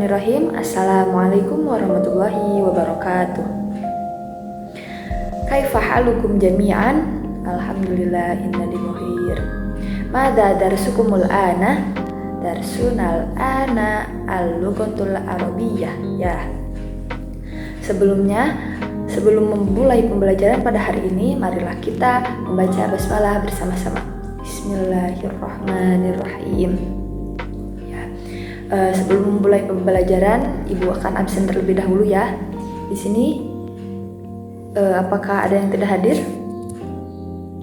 Bismillahirrahmanirrahim. Assalamualaikum warahmatullahi wabarakatuh. Kaifa halukum jami'an? Alhamdulillah innani muhir. Mada darsukumul ana? Darsunal ana al-lughatul arabiyyah. Ya. Sebelum memulai pembelajaran pada hari ini, marilah kita membaca basmalah bersama-sama. Bismillahirrahmanirrahim. Sebelum memulai pembelajaran, Ibu akan absen terlebih dahulu ya. Di sini, apakah ada yang tidak hadir?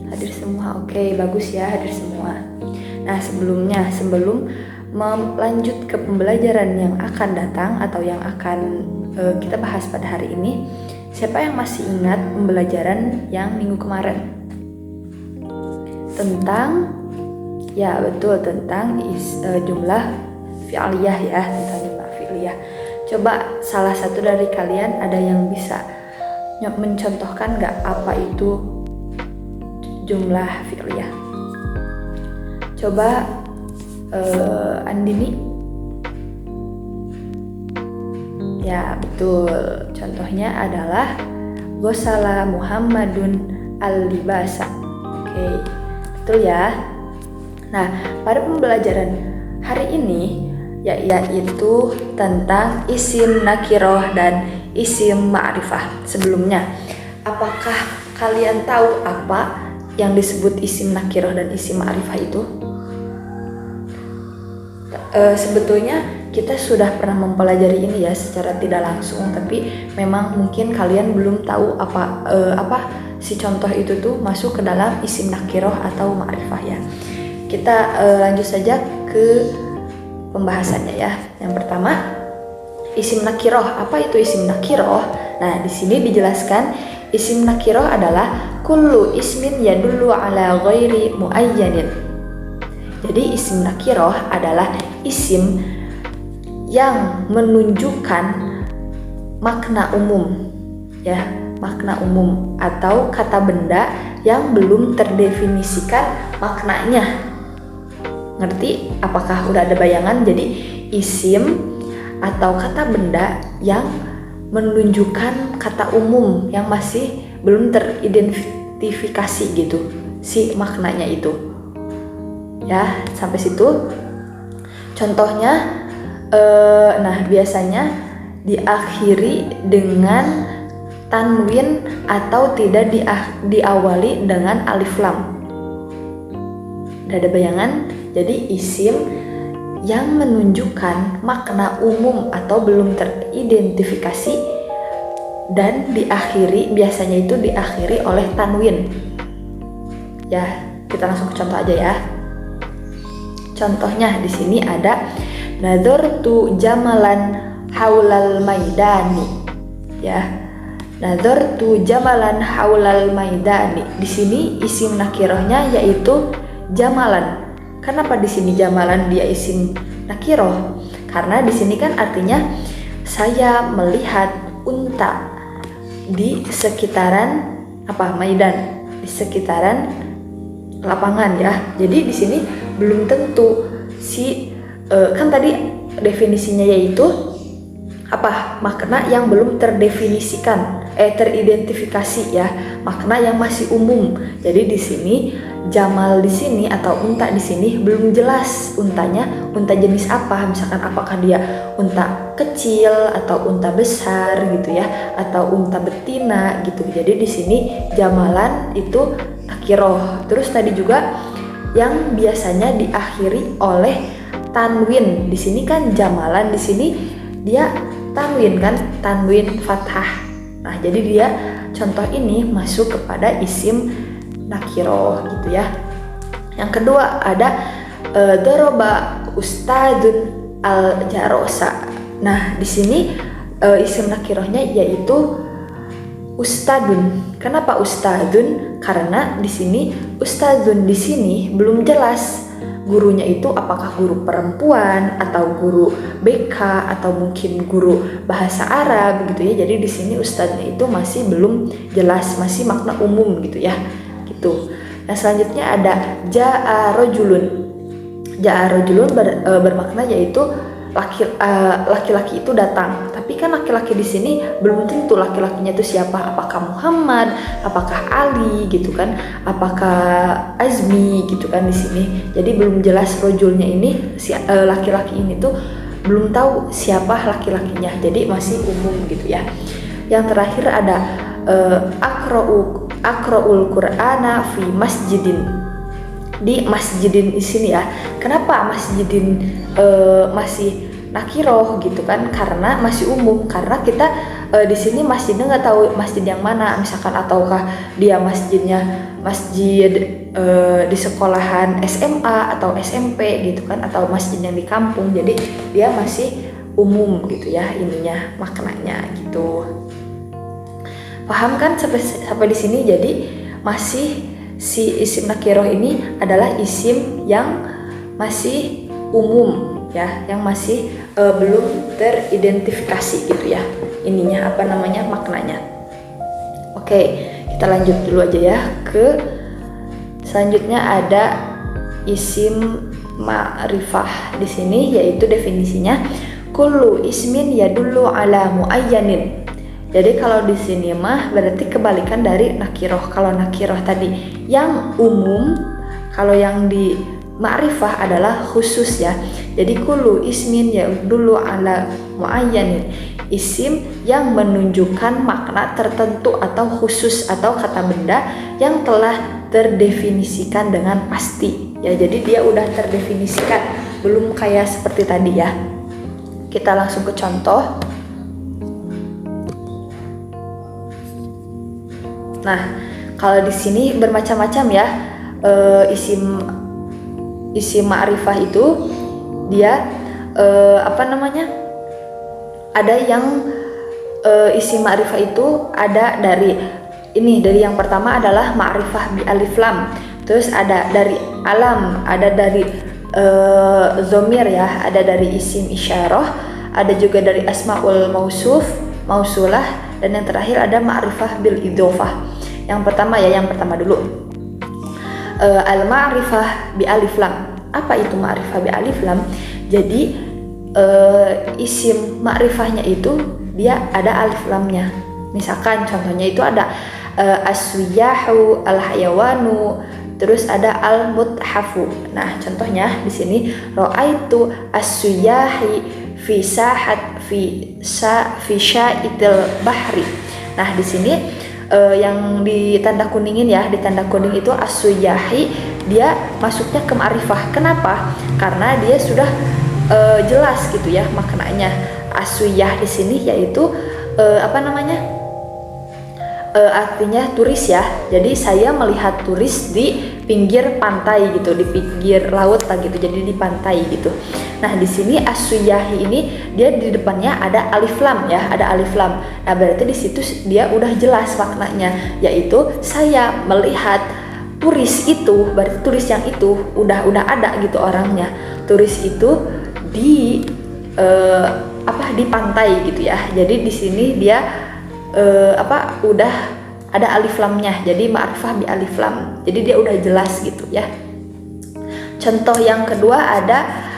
Hadir semua, oke, bagus ya, hadir semua. Nah, sebelum melanjut ke pembelajaran yang akan datang atau yang akan kita bahas pada hari ini, siapa yang masih ingat pembelajaran yang minggu kemarin? Tentang jumlah fi'liyah ya, tentang jumlah fi'liyah. Coba salah satu dari kalian ada yang bisa mencontohkan nggak apa itu jumlah fi'liyah? Coba Andini. Ya betul, contohnya adalah Ghosala Muhammadun al-libasa. Oke, betul ya. Nah, pada pembelajaran hari ini yaitu tentang isim nakiroh dan isim ma'rifah. Sebelumnya, apakah kalian tahu apa yang disebut isim nakiroh dan isim ma'rifah itu? Sebetulnya kita sudah pernah mempelajari ini ya secara tidak langsung, tapi memang mungkin kalian belum tahu apa si contoh itu tuh masuk ke dalam isim nakiroh atau ma'rifah ya. Kita lanjut saja ke pembahasannya ya. Yang pertama, isim nakiroh. Apa itu isim nakiroh? Nah, di sini dijelaskan isim nakiroh adalah kullu ismin yadullu ala ghairi muayyanin. Jadi isim nakiroh adalah isim yang menunjukkan makna umum ya, makna umum atau kata benda yang belum terdefinisikan maknanya. Ngerti? Apakah udah ada bayangan? Jadi isim atau kata benda yang menunjukkan kata umum yang masih belum teridentifikasi gitu si maknanya itu. Ya, sampai situ. Contohnya biasanya diakhiri dengan tanwin atau tidak diawali dengan alif lam. Udah ada bayangan? Jadi isim yang menunjukkan makna umum atau belum teridentifikasi dan biasanya itu diakhiri oleh tanwin. Ya, kita langsung ke contoh aja ya. Contohnya di sini ada nadhartu jamalan haulal maidani. Ya. Nadhartu jamalan haulal maidani. Di sini isim nakirohnya yaitu jamalan. Kenapa di sini jamalan dia isim nakiroh? Karena di sini kan artinya saya melihat unta di sekitaran maidan, di sekitaran lapangan ya. Jadi di sini belum tentu kan tadi definisinya yaitu makna yang belum teridentifikasi ya, makna yang masih umum. Jadi di sini jamal di sini atau unta di sini belum jelas unta jenis apa, misalkan apakah dia unta kecil atau unta besar gitu ya, atau unta betina gitu. Jadi di sini jamalan itu nakiroh. Terus tadi juga yang biasanya diakhiri oleh tanwin. Di sini kan jamalan, di sini dia tanwin kan, tanwin fathah. Nah, jadi dia contoh ini masuk kepada isim nakiroh gitu ya. Yang kedua ada doroba ustadun al-jarosa. Nah, di sini isim nakirohnya yaitu ustadun. Kenapa ustadun? Karena di sini ustadun di sini belum jelas gurunya itu apakah guru perempuan atau guru BK atau mungkin guru bahasa Arab gitu ya. Jadi di sini ustadznya itu masih belum jelas, masih makna umum gitu ya. Gitu. Nah, selanjutnya ada ja'a rojulun. Ja'a rojulun bermakna yaitu laki-laki itu datang. Tapi kan laki-laki di sini belum tentu laki-lakinya itu siapa, apakah Muhammad, apakah Ali gitu kan, apakah Azmi gitu kan di sini. Jadi belum jelas rojulnya ini laki-laki ini tuh belum tahu siapa laki-lakinya. Jadi masih umum gitu ya. Yang terakhir ada akra'ul Qur'ana fi masjidin. Di masjidin di sini ya. Kenapa masjidin masih nakiroh gitu kan? Karena masih umum. Karena kita di sini masjidnya nggak tahu masjid yang mana, misalkan ataukah dia masjidnya masjid di sekolahan SMA atau SMP gitu kan, atau masjid yang di kampung. Jadi dia masih umum gitu ya ininya, maknanya gitu. Paham kan sampai di sini? Jadi masih si isim nakiroh ini adalah isim yang masih umum ya, yang masih belum teridentifikasi gitu ya ininya, apa namanya, maknanya. Oke, kita lanjut dulu aja ya ke selanjutnya. Ada isim ma'rifah di sini, yaitu definisinya kullu ismin yadullu ala muayyanin. Jadi kalau di sini mah berarti kebalikan dari nakiroh. Kalau nakiroh tadi yang umum, kalau yang di ma'rifah adalah khusus ya. Jadi kullu ismin yadullu ala muayyanin, isim yang menunjukkan makna tertentu atau khusus atau kata benda yang telah terdefinisikan dengan pasti ya. Jadi dia udah terdefinisikan, belum kayak seperti tadi ya. Kita langsung ke contoh. Nah, kalau di sini bermacam-macam ya isim ma'rifah itu dia apa namanya? Ada yang isim ma'rifah itu ada dari yang pertama adalah ma'rifah bi alif lam. Terus ada dari alam, ada dari dhamir ya, ada dari isim isyarah, ada juga dari asmaul mausuf, mausulah, dan yang terakhir ada ma'rifah bil idhofah. Yang pertama dulu al ma'rifah bi alif lam. Apa itu ma'rifah bi alif lam? Jadi isim ma'rifahnya itu dia ada alif lamnya. Misalkan contohnya itu ada aswiyahu, al hayawanu, terus ada al muthafu. Nah, contohnya di sini ra'aitu aswiyahi fi syaitil bahri. Nah, di sini yang ditanda kuningin ya, ditanda kuning itu aswiyahi, dia masuknya ke ma'rifah. Kenapa? Karena dia sudah jelas gitu ya maknanya. Aswiyah di sini yaitu apa namanya? Artinya turis ya. Jadi saya melihat turis di pinggir pantai gitu, di pinggir laut lah gitu. Jadi di pantai gitu. Nah, di sini aswiyahi ini dia di depannya ada alif lam ya, ada alif lam. Nah, berarti di situ dia udah jelas maknanya, yaitu saya melihat turis itu, berarti turis yang itu udah ada gitu orangnya. Turis itu di di pantai gitu ya. Jadi di sini dia udah ada alif lamnya. Jadi ma'rifah bi alif lam. Jadi dia udah jelas gitu ya. Contoh yang kedua ada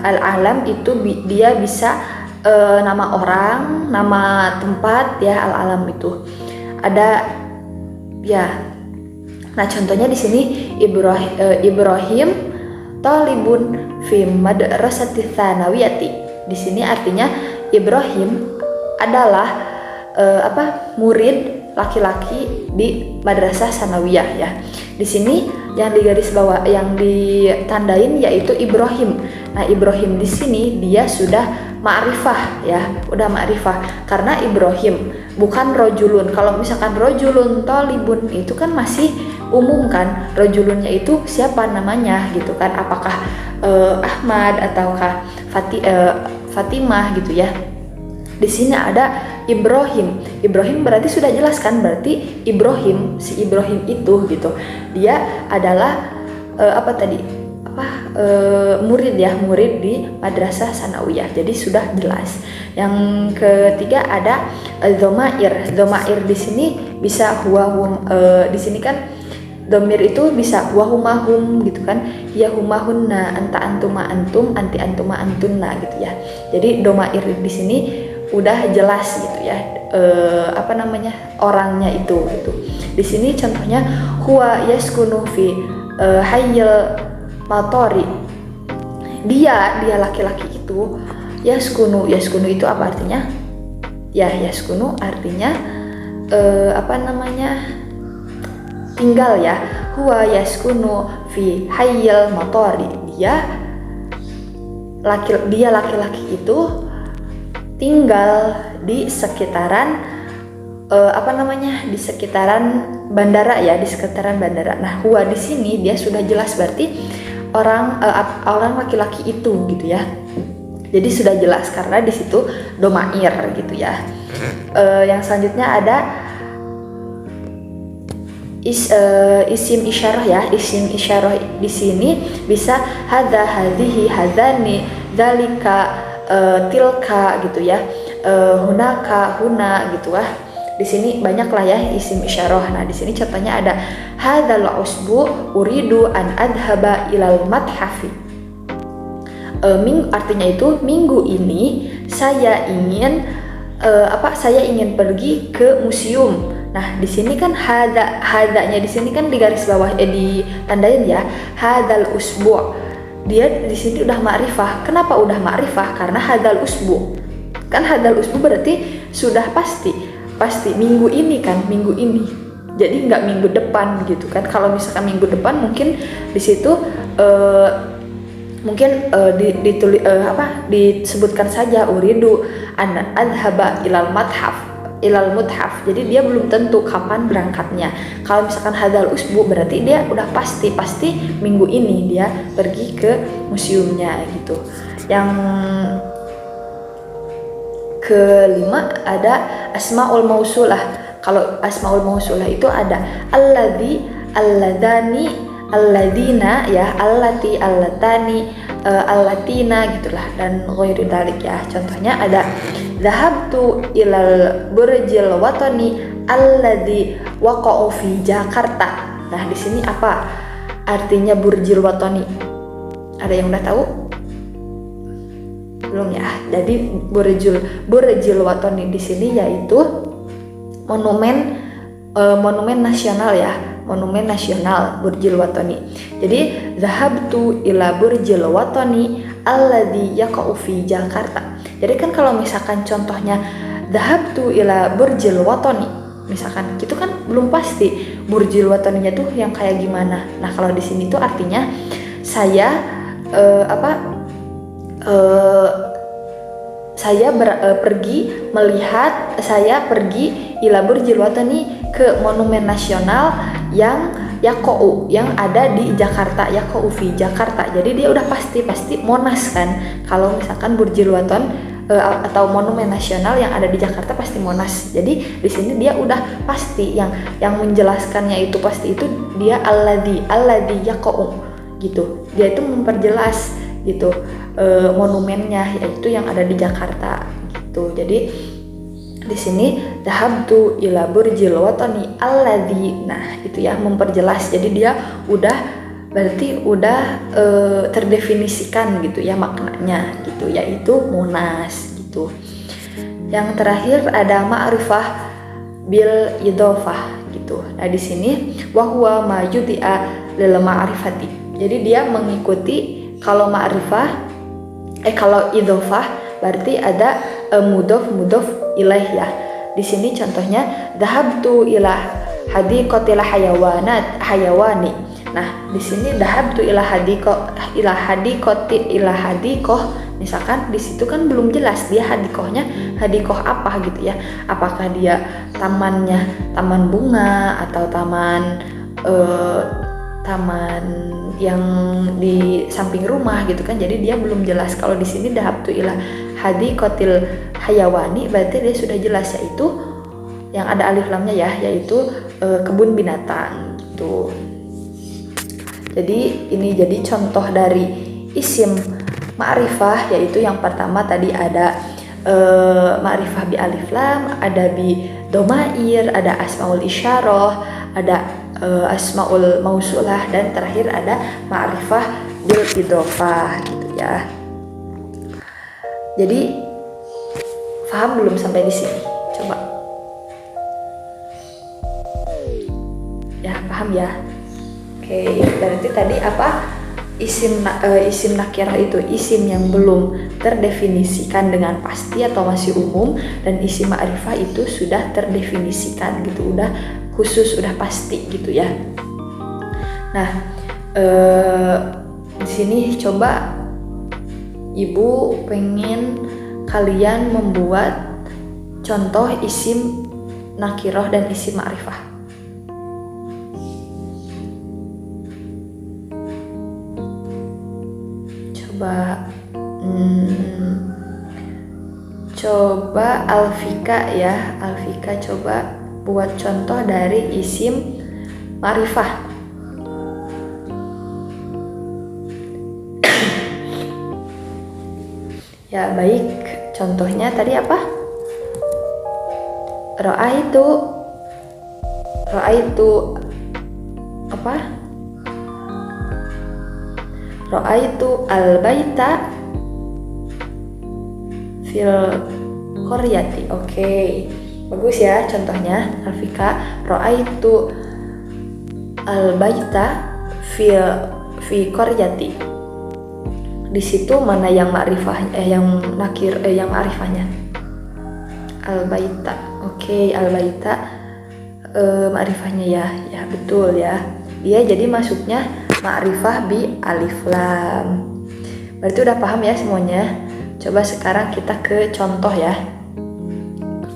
al-alam itu dia bisa nama orang, nama tempat ya. Al-alam itu ada ya. Nah, contohnya di sini Ibrahim talibun fi madrasati tsanawiyati. Di sini artinya Ibrahim adalah murid laki-laki di madrasah sanawiyah ya. Di sini yang digaris bawah, yang ditandain yaitu Ibrahim. Nah, Ibrahim di sini dia sudah ma'rifah ya, udah ma'rifah karena Ibrahim bukan rojulun. Kalau misalkan rojulun tolibun itu kan masih umum kan, rojulunnya itu siapa namanya gitu kan, apakah Ahmad ataukah Fatimah gitu ya. Di sini ada Ibrahim. Ibrahim berarti sudah jelas kan, berarti Ibrahim, si Ibrahim itu gitu. Dia adalah murid ya, murid di madrasah sanawiyah. Jadi sudah jelas. Yang ketiga ada dhomair. Dhomair di sini bisa di sini kan domir itu bisa wahumahum gitu kan, ya humahunna, anta antuma antum, anti antuma antunna gitu ya. Jadi domair di sini udah jelas gitu ya, orangnya itu gitu. Di sini contohnya huwa yaskunu fi hayyil matori, dia laki-laki itu yaskunu itu apa artinya? Ya, yaskunu artinya tinggal ya. Huwa yaskunu fi hayyil matori, dia laki-laki itu tinggal di sekitaran di sekitaran bandara ya, di sekitaran bandara. Nah, huwa di sini dia sudah jelas berarti orang laki-laki itu gitu ya. Jadi sudah jelas karena di situ domair gitu ya. Yang selanjutnya ada isim isyarah ya. Isim isyarah di sini bisa hadza, hadhihi, hadzani, dzalika, tilka gitu ya. Hunaka, huna gitu lah. Di sini banyak lah ya isim isyarah. Nah, di sini contohnya ada hadzal usbu uridu an adhaba ilal mathafi. Artinya itu minggu ini saya ingin pergi ke museum. Nah, di sini kan hadanya di sini kan di garis bawah ditandain ya, hadzal usbu. Dia di sini udah ma'rifah. Kenapa udah ma'rifah? Karena hadzal usbu. Kan hadzal usbu berarti sudah pasti minggu ini kan, minggu ini. Jadi nggak minggu depan gitu kan. Kalau misalkan minggu depan mungkin di situ disebutkan saja uridu an adhaba ilal muthaf. Jadi dia belum tentu kapan berangkatnya. Kalau misalkan hadzal usbu berarti dia udah pasti minggu ini dia pergi ke museumnya gitu. Yang kelima ada asmaul mausulah. Kalau asmaul mausulah itu ada alladzi, alladani, alladina ya, allati, allatani, allatina gitulah, dan ghairu dzalik ya. Contohnya ada zahabtu ilal burjil watani alladzi waqa'u fi Jakarta. Nah, di sini apa artinya burjil watani? Ada yang udah tahu? Belum ya. Jadi burjil watani di sini yaitu monumen nasional ya, monumen nasional Burjil Watani. Jadi zahabtu ila Burjil Watani alladzi yaqa'u fi Jakarta. Jadi kan kalau misalkan contohnya zahabtu ila Burjil Watani, misalkan itu kan belum pasti Burjil Wataninya tuh yang kayak gimana. Nah, kalau di sini tuh artinya saya pergi ila Burjil Watani ke monumen nasional yang Yaqa'u, yang ada di Jakarta, Yaqa'u fi Jakarta. Jadi dia udah pasti Monas kan. Kalau misalkan Burjil Waton atau monumen nasional yang ada di Jakarta pasti Monas. Jadi di sini dia udah pasti yang menjelaskannya itu pasti itu dia alladzi Yaqa'u gitu. Dia itu memperjelas gitu monumennya yaitu yang ada di Jakarta gitu. Jadi di sini dhahabtu ila Burjil Watani alladzi, nah itu ya memperjelas. Jadi dia berarti udah terdefinisikan gitu ya maknanya gitu, yaitu Monas gitu. Yang terakhir ada ma'rifah bil idhofah gitu. Nah di sini wahwa ma yudhi'a lil ma'rifati. Jadi dia mengikuti kalau idhofah berarti ada mudhof ilaih ya. Di sini contohnya dhahabtu ila hadiqatil hayawani. Nah, di sini dhahabtu ila hadiqah. Misalkan di situ kan belum jelas dia hadiqah apa gitu ya. Apakah dia tamannya taman bunga atau taman yang di samping rumah gitu kan. Jadi dia belum jelas. Kalau di sini dhahabtu ila hadiqatil hayawani berarti dia sudah jelas, yaitu yang ada alif lamnya ya, yaitu kebun binatang gitu. Jadi ini jadi contoh dari isim ma'rifah, yaitu yang pertama tadi ada ma'rifah bi alif lam, ada bi domair, ada asmaul isyarah, ada asmaul mausulah, dan terakhir ada ma'rifah bil idhofah gitu ya. Jadi paham belum sampai di sini? Coba. Ya, paham ya? Oke, berarti tadi apa? Isim nakirah itu isim yang belum terdefinisikan dengan pasti atau masih umum, dan isim ma'rifah itu sudah terdefinisikan gitu, udah khusus, udah pasti gitu ya. Nah, di sini coba Ibu pengen kalian membuat contoh isim nakirah dan isim ma'rifah. Coba Alfika ya, Alfika coba buat contoh dari isim ma'rifah. Ya baik, contohnya tadi apa? Ra'aitu apa? Ra'aitu al-baita fil qaryati. Oke. Bagus ya contohnya Alfika. Ra'aitu al-baita fi qaryati. Di situ mana yang ma'rifah yang nakir yang ma'rifahnya? Al-baita. Oke, al-baita ma'rifahnya ya. Ya betul ya. Dia jadi masuknya ma'rifah bi alif lam. Berarti udah paham ya semuanya. Coba sekarang kita ke contoh ya.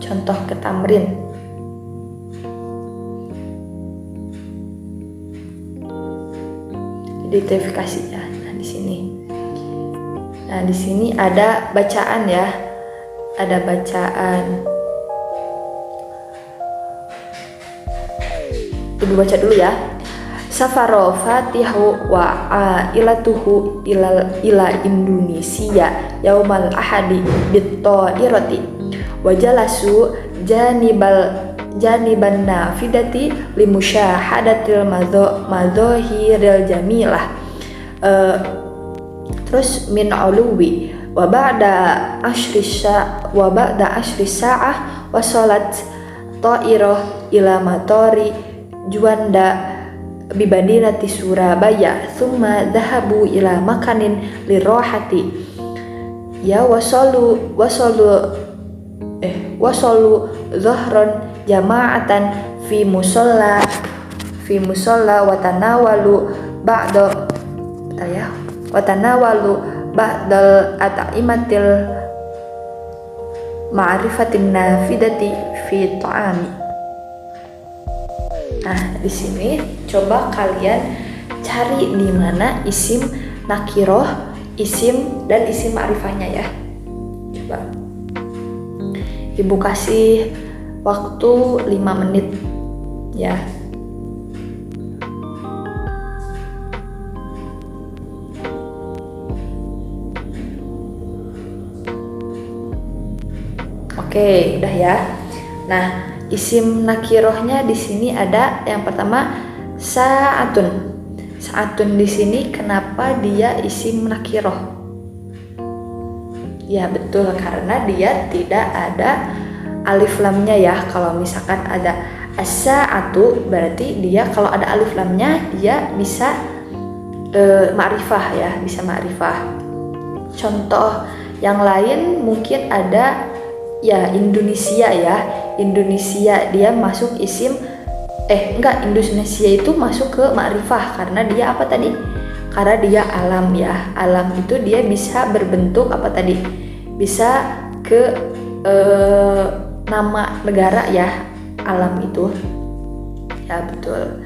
Contoh ke tamrin. Identifikasi ya. Nah, di sini. Nah, di sini ada bacaan ya. Ada bacaan. Ibu baca dulu ya. Safaro fatihu wa ailatuhu ila Indonesia yaumal ahadi bit-ta'irati wa jalasu janiban nafidati limusyahadatil madhahiril jamilah. Terus min uluwi wa ba'da ashri sa'ah wa salat ta'irah ila matori Juanda bibadinati Surabaya thumma dhahabu ila makanin lirohati ya wasalu dhahran jama'atan fi musalla watanawalu ba'dal at'imatil ma'rifatin nafidati fi ta'ami. Nah, di sini coba kalian cari di mana isim nakiroh, isim dan isim ma'rifahnya ya. Coba. Ibu kasih waktu 5 menit ya. Oke, udah ya. Nah, isim nakirohnya di sini ada yang pertama sa'atun. Sa'atun di sini kenapa dia isim nakiroh? Ya betul, karena dia tidak ada alif lamnya ya. Kalau misalkan ada as-sa'atu berarti dia kalau ada alif lamnya dia bisa ma'rifah ya, bisa ma'rifah. Contoh yang lain mungkin ada ya Indonesia ya. Indonesia dia masuk isim Indonesia itu masuk ke ma'rifah karena dia apa tadi? Karena dia alam ya. Alam itu dia bisa berbentuk apa tadi? Bisa ke nama negara ya, alam itu. Ya betul.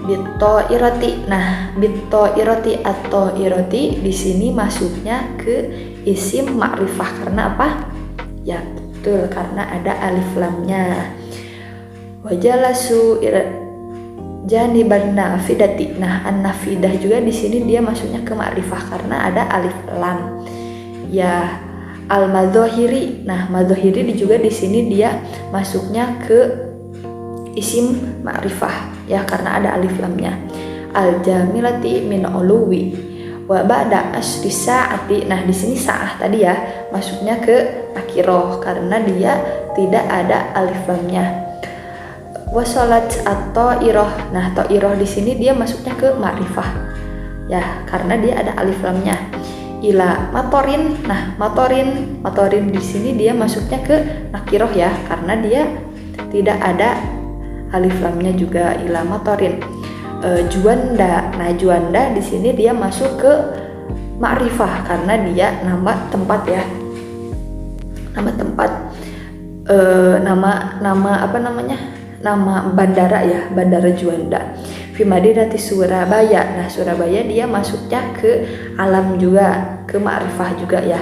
Bito iroti. Nah, bito iroti atau iroti di sini masuknya ke isim ma'rifah karena apa? Ya betul, karena ada alif lamnya. Wajalasu janiban nafidati. Nah, an-nafidah juga di sini dia masuknya ke ma'rifah karena ada alif lam. Ya, al-madzohiri. Nah, madzohiri juga di sini dia masuknya ke isim ma'rifah ya karena ada alif lamnya. Al jamilati min uluwi wa ba'da asri sa'ati. Nah di sini sa'ah tadi ya masuknya ke nakiroh karena dia tidak ada alif lamnya. Wasolat atau iroh. Nah to'iroh di sini dia masuknya ke ma'rifah ya karena dia ada alif lamnya. Ila matorin. Nah matorin di sini dia masuknya ke nakiroh ya karena dia tidak ada alif lamnya juga. Ila matorin. Juanda. Nah juanda di sini dia masuk ke ma'rifah karena dia nama tempat ya, nama tempat, nama apa namanya, nama bandara ya, bandara Juanda. Fi Madinati Surabaya. Nah Surabaya dia masuknya ke alam juga, ke ma'rifah juga ya.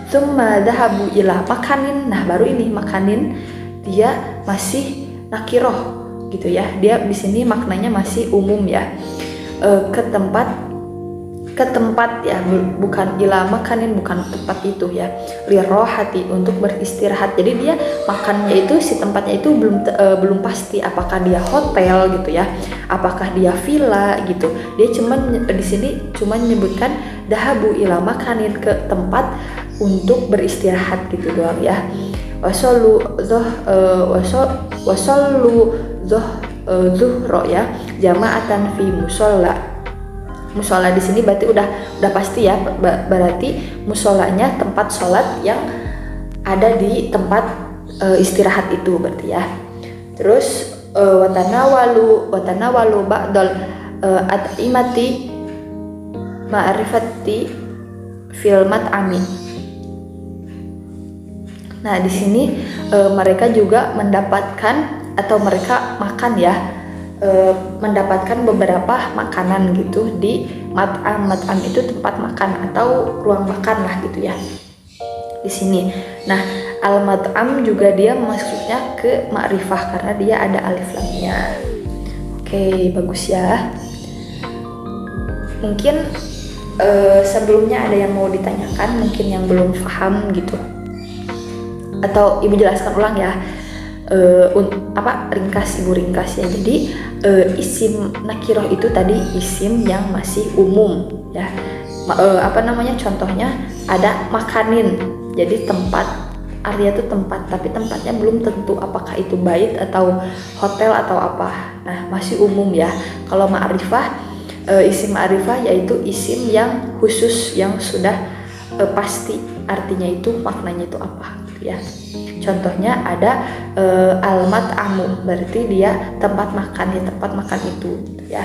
Tsumma dhahabu ila makanin. Nah baru ini makanin dia masih nakiroh gitu ya, dia di sini maknanya masih umum ya, ke tempat ya, bukan ila makanin, bukan tempat itu ya. Lirohati, untuk beristirahat. Jadi dia makannya itu, si tempatnya itu belum pasti apakah dia hotel gitu ya, apakah dia villa gitu. Dia cuman di sini cuman menyebutkan dahabu ila makanin, ke tempat untuk beristirahat gitu doang ya. Wasallu zuhro ya, jama'atan fi musola. Musola di sini berarti udah pasti ya, berarti musolanya tempat sholat yang ada di tempat istirahat itu berarti ya. Terus watanawalu ba'dal at'imati ma'rifati fil mat'ami. Nah di sini mereka juga mendapatkan atau mereka makan ya, mendapatkan beberapa makanan gitu di mat'am. Mat'am itu tempat makan atau ruang makan lah gitu ya di sini. Nah al mat'am juga dia masuknya ke ma'rifah karena dia ada alif lamnya. Oke bagus ya. Mungkin sebelumnya ada yang mau ditanyakan, mungkin yang belum paham gitu, atau ibu jelaskan ulang ya, ringkas ya. Jadi isim nakiroh itu tadi isim yang masih umum ya. Contohnya ada makanin, jadi tempat, area itu tempat, tapi tempatnya belum tentu apakah itu bait atau hotel atau apa. Nah masih umum ya. Kalau ma'rifah, isim ma'rifah yaitu isim yang khusus, yang sudah pasti artinya itu, maknanya itu apa gitu ya. Contohnya ada almat amu, berarti dia tempat makan ya, tempat makan itu gitu ya.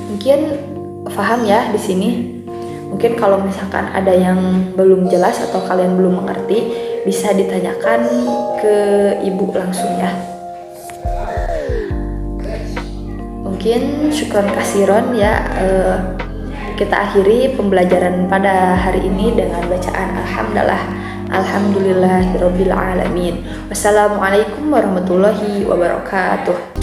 Mungkin paham ya di sini. Mungkin kalau misalkan ada yang belum jelas atau kalian belum mengerti, bisa ditanyakan ke ibu langsung ya. Mungkin syukron kasiron ya. Kita akhiri pembelajaran pada hari ini dengan bacaan Alhamdulillahirabbil alamin. Wassalamualaikum warahmatullahi wabarakatuh.